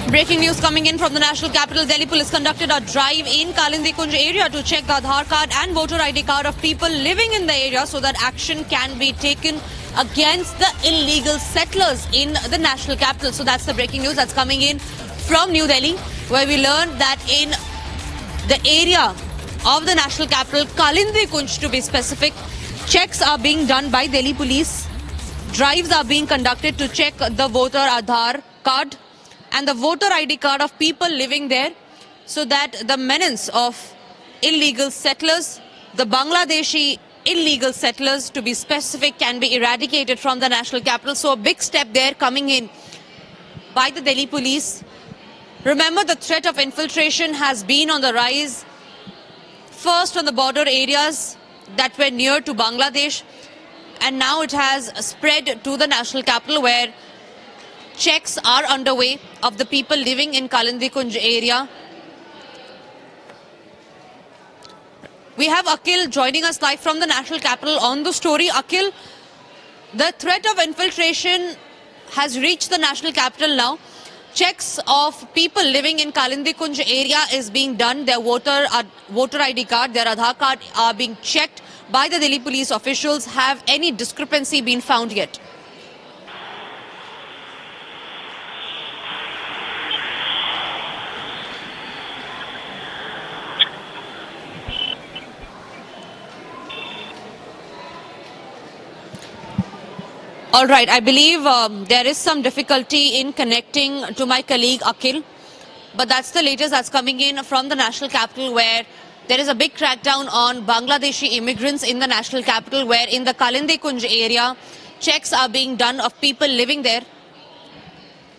Breaking news coming in from the national capital. Delhi police conducted a drive in Kalindi Kunj area to check the Aadhaar card and voter ID card of people living in the area so that action can be taken against the illegal settlers in the national capital. So that's the breaking news that's coming in from New Delhi, where we learned that in the area of the national capital, Kalindi Kunj to be specific, checks are being done by Delhi police. Drives are being conducted to check the voter Aadhaar card and the voter ID card of people living there so that the menace of illegal settlers, the Bangladeshi illegal settlers to be specific, can be eradicated from the national capital. So a big step there coming in by the Delhi police. Remember, the threat of infiltration has been on the rise, first on the border areas that were near to Bangladesh, and now it has spread to the national capital, where checks are underway of the people living in Kalindi Kunj area. We have Akhil joining us live from the national capital on the story. Akhil, the threat of infiltration has reached the national capital now. Checks of people living in Kalindi Kunj area is being done. Their voter ID card, their Aadhaar card are being checked by the Delhi police officials. Have any discrepancy been found yet? All right, I believe there is some difficulty in connecting to my colleague Akhil, but that's the latest that's coming in from the national capital, where there is a big crackdown on Bangladeshi immigrants in the national capital, where in the Kalindi Kunj area, checks are being done of people living there.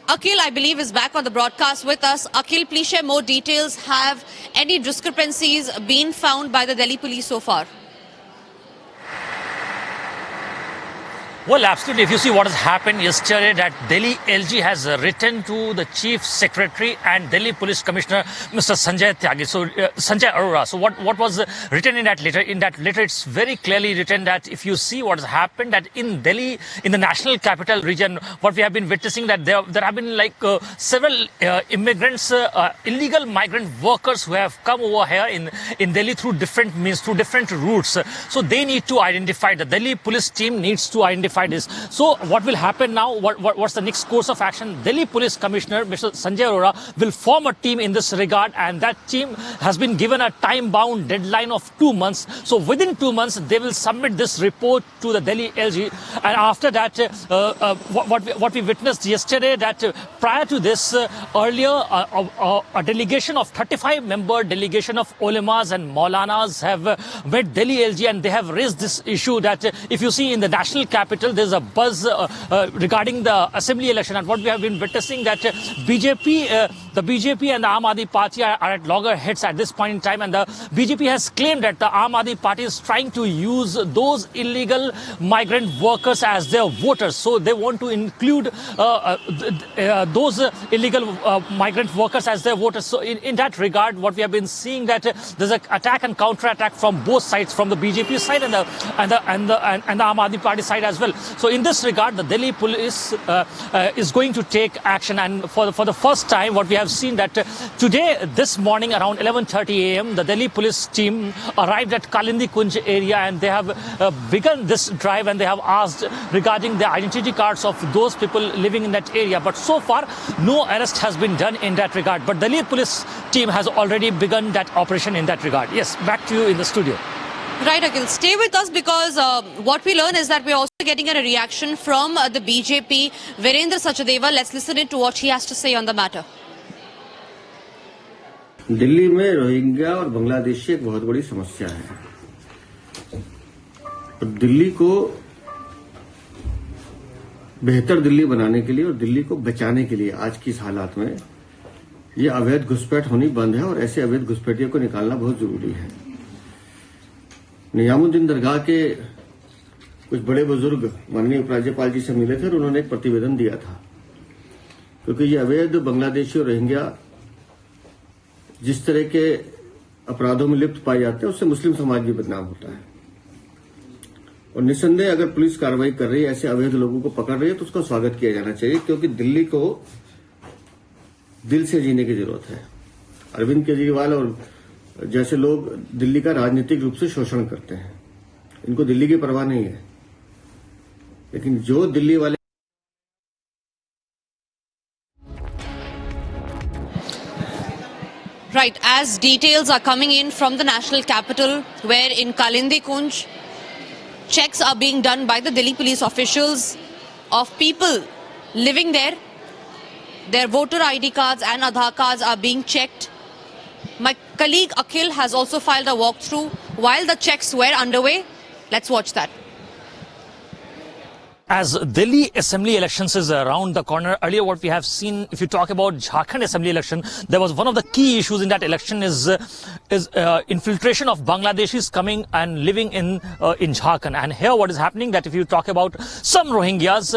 Akhil, I believe, is back on the broadcast with us. Akhil, please share more details. Have any discrepancies been found by the Delhi police so far? Well, absolutely. If you see what has happened yesterday, that Delhi LG has written to the Chief Secretary and Delhi Police Commissioner, Mr. Sanjay Tyagi. So, Sanjay Arora. So, what was written in that letter? In that letter, it's very clearly written that if you see what has happened, that in Delhi, in the national capital region, what we have been witnessing, that there have been like several immigrants, illegal migrant workers who have come over here in Delhi through different means, through different routes. So, they need to identify, the Delhi police team needs to identify this. So what will happen now? What's the next course of action? Delhi Police Commissioner Mr. Sanjay Arora will form a team in this regard, and that team has been given a time-bound deadline of 2 months. So within 2 months, they will submit this report to the Delhi LG. And after that, what we witnessed yesterday, that prior to this, earlier a delegation of 35-member delegation of ulemas and maulanas have met Delhi LG, and they have raised this issue that if you see in the national capital, there's a buzz regarding the assembly election, and what we have been witnessing, that the BJP and the Aam Aadmi Party are at loggerheads at this point in time, and the BJP has claimed that the Aam Aadmi Party is trying to use those illegal migrant workers as their voters. So they want to include those illegal migrant workers as their voters. So in that regard, what we have been seeing, that there's an attack and counter-attack from both sides, from the BJP side and the Aam Aadmi Party side as well. So in this regard, the Delhi police is going to take action, and for the first time, what we have seen, that today, this morning around 11:30 a.m., the Delhi police team arrived at Kalindi Kunj area, and they have begun this drive, and they have asked regarding the identity cards of those people living in that area. But so far, no arrest has been done in that regard. But the Delhi police team has already begun that operation in that regard. Yes, back to you in the studio. Right, Akhil. Stay with us, because what we learn is that we're also getting a reaction from the BJP, Virendra Sachdeva. Let's listen in to what he has to say on the matter. Delhi में Rohingya और बांग्लादेशी एक बहुत बड़ी समस्या है। और दिल्ली को बेहतर दिल्ली बनाने के लिए और दिल्ली को बचाने के लिए आज की इस हालात में ये अवैध घुसपैठ होनी बंद है, और ऐसे अवैध घुसपैठियों को निकालना बहुत जरूरी है। निजामुद्दीन दरगाह के कुछ बड़े बुजुर्ग माननीय उपराज्यपाल जी से मिले थे, और उन्होंने एक प्रतिवेदन दिया था, क्योंकि ये अवैध बांग्लादेशी और रोहिंग्या जिस तरह के अपराधों में लिप्त पाए जाते हैं, उससे मुस्लिम समाज भी बदनाम होता है। और निसंदेह अगर पुलिस कार्रवाई कर रही है, ऐसे अवैध लोगों को पकड़ रही है, तो उसका स्वागत किया जाना चाहिए, क्योंकि दिल्ली को दिल से जीने की जरूरत है। अरविंद केजरीवाल और जैसे लोग दिल्ली का राजनीतिक रूप से शोषण करते हैं, इनको दिल्ली की परवाह नहीं है, लेकिन जो दिल्ली वाले Right, as details are coming in from the national capital, where in Kalindi Kunj, checks are being done by the Delhi police officials of people living there. Their voter ID cards and Aadhaar cards are being checked. My colleague Akhil has also filed a walkthrough while the checks were underway. Let's watch that. As Delhi Assembly elections is around the corner, earlier what we have seen, if you talk about Jharkhand Assembly election, there was one of the key issues in that election is infiltration of Bangladeshis coming and living in Jharkhand. And here what is happening, that if you talk about some Rohingyas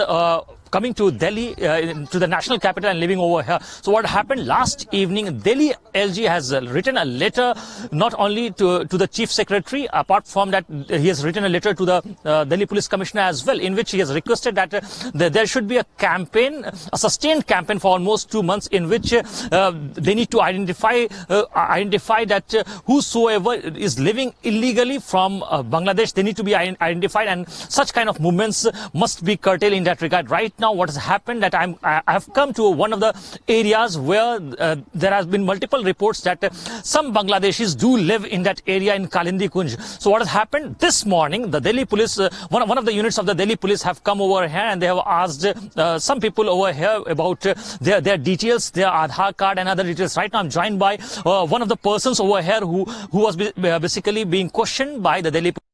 coming to Delhi, to the national capital and living over here. So what happened last evening, Delhi LG has written a letter not only to the Chief Secretary, apart from that he has written a letter to the Delhi Police Commissioner as well, in which he has requested that there should be a campaign, a sustained campaign for almost 2 months, in which they need to identify that whosoever is living illegally from Bangladesh, they need to be identified, and such kind of movements must be curtailed in that regard. Right now what has happened, that I have come to one of the areas where there has been multiple reports that some Bangladeshis do live in that area in Kalindi Kunj. So what has happened this morning, the Delhi police, one of the units of the Delhi police have come over here and they have asked some people over here about their details, their Aadhaar card and other details. Right now I'm joined by one of the persons over here who was basically being questioned by the Delhi police.